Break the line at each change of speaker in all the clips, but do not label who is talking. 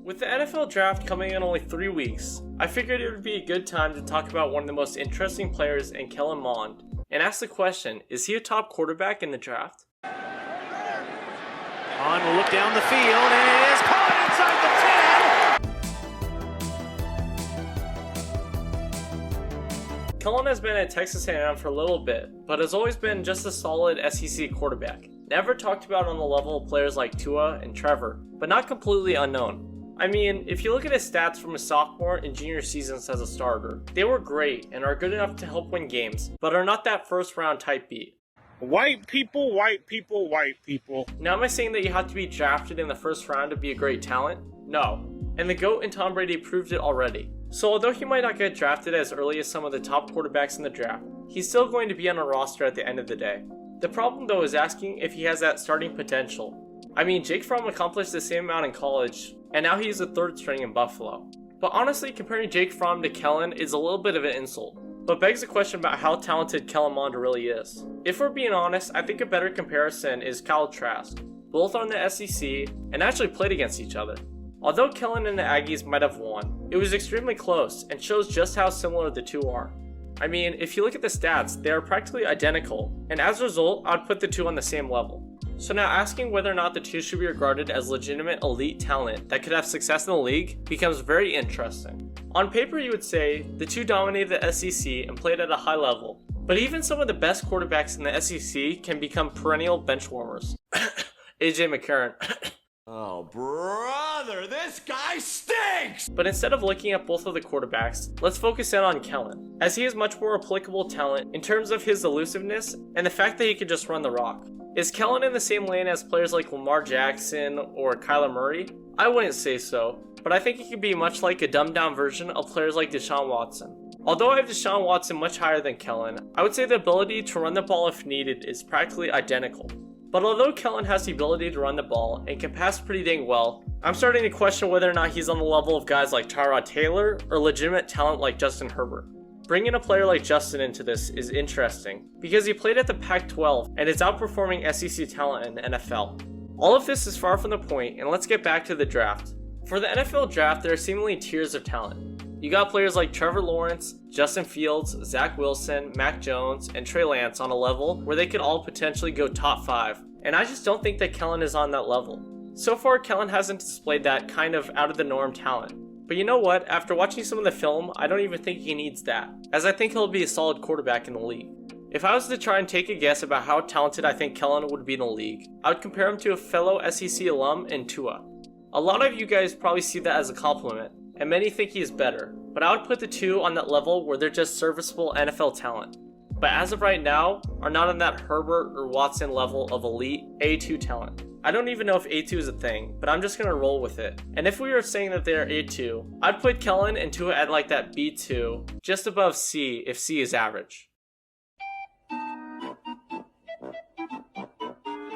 With the NFL draft coming in only 3 weeks, I figured it would be a good time to talk about one of the most interesting players in Kellen Mond, and ask the question, is he a top quarterback in the draft?
On will look down the field, and it is caught inside
the 10! Kellen has been at Texas A&M for a little bit, but has always been just a solid SEC quarterback. Never talked about on the level of players like Tua and Trevor, but not completely unknown. I mean, if you look at his stats from his sophomore and junior seasons as a starter, they were great and are good enough to help win games, but are not that first round type beat.
White people, white people, white people.
Now, am I saying that you have to be drafted in the first round to be a great talent? No. And the GOAT and Tom Brady proved it already. So although he might not get drafted as early as some of the top quarterbacks in the draft, he's still going to be on a roster at the end of the day. The problem though is asking if he has that starting potential. I mean, Jake Fromm accomplished the same amount in college, and now he's a third string in Buffalo. But honestly, comparing Jake Fromm to Kellen is a little bit of an insult, but begs the question about how talented Kellen Mond really is. If we're being honest, I think a better comparison is Kyle Trask. Both are in the SEC, and actually played against each other. Although Kellen and the Aggies might have won, it was extremely close and shows just how similar the two are. I mean, if you look at the stats, they are practically identical, and as a result, I'd put the two on the same level. So now asking whether or not the two should be regarded as legitimate elite talent that could have success in the league becomes very interesting. On paper you would say the two dominated the SEC and played at a high level, but even some of the best quarterbacks in the SEC can become perennial bench warmers. AJ McCarron.
Oh brother, this guy stinks!
But instead of looking at both of the quarterbacks, let's focus in on Kellen, as he is much more applicable talent in terms of his elusiveness and the fact that he can just run the rock. Is Kellen in the same lane as players like Lamar Jackson or Kyler Murray? I wouldn't say so, but I think he could be much like a dumbed down version of players like Deshaun Watson. Although I have Deshaun Watson much higher than Kellen, I would say the ability to run the ball if needed is practically identical. But although Kellen has the ability to run the ball and can pass pretty dang well, I'm starting to question whether or not he's on the level of guys like Tyrod Taylor or legitimate talent like Justin Herbert. Bringing a player like Justin into this is interesting, because he played at the Pac-12 and is outperforming SEC talent in the NFL. All of this is far from the point, and let's get back to the draft. For the NFL draft, there are seemingly tiers of talent. You got players like Trevor Lawrence, Justin Fields, Zach Wilson, Mac Jones, and Trey Lance on a level where they could all potentially go top 5, and I just don't think that Kellen is on that level. So far, Kellen hasn't displayed that kind of out of the norm talent. But you know what, after watching some of the film, I don't even think he needs that, as I think he'll be a solid quarterback in the league. If I was to try and take a guess about how talented I think Kellen would be in the league, I would compare him to a fellow SEC alum in Tua. A lot of you guys probably see that as a compliment, and many think he is better, but I would put the two on that level where they're just serviceable NFL talent. But as of right now, are not on that Herbert or Watson level of elite A2 talent. I don't even know if A2 is a thing, but I'm just gonna roll with it. And if we were saying that they are A2, I'd put Kellen and Tua at like that B2, just above C if C is average.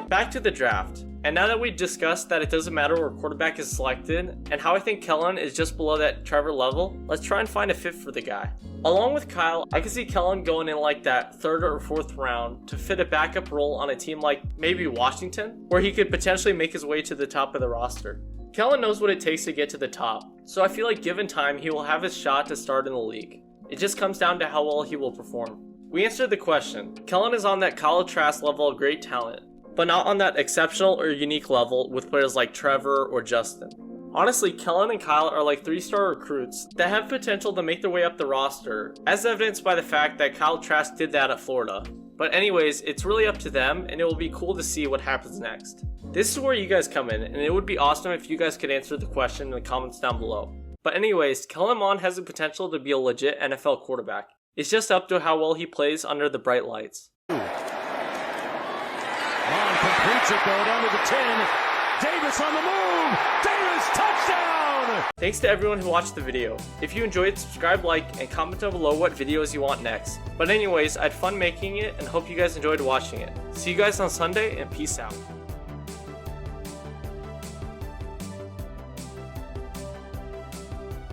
Back to the draft. And now that we discussed that it doesn't matter where quarterback is selected, and how I think Kellen is just below that Trevor level, let's try and find a fit for the guy. Along with Kyle, I can see Kellen going in like that 3rd or 4th round to fit a backup role on a team like maybe Washington, where he could potentially make his way to the top of the roster. Kellen knows what it takes to get to the top, so I feel like given time he will have his shot to start in the league. It just comes down to how well he will perform. We answered the question. Kellen is on that Kyle Trask level of great talent, but not on that exceptional or unique level with players like Trevor or Justin. Honestly, Kellen and Kyle are like 3-star recruits that have potential to make their way up the roster, as evidenced by the fact that Kyle Trask did that at Florida. But anyways, it's really up to them, and it will be cool to see what happens next. This is where you guys come in, and it would be awesome if you guys could answer the question in the comments down below. But anyways, Kellen Mond has the potential to be a legit NFL quarterback. It's just up to how well he plays under the bright lights.
Mond completes it, going down to the 10. Davis on the move! Davis, touchdown!
Thanks to everyone who watched the video. If you enjoyed, subscribe, like, and comment down below what videos you want next. But anyways, I had fun making it and hope you guys enjoyed watching it. See you guys on Sunday, and peace out.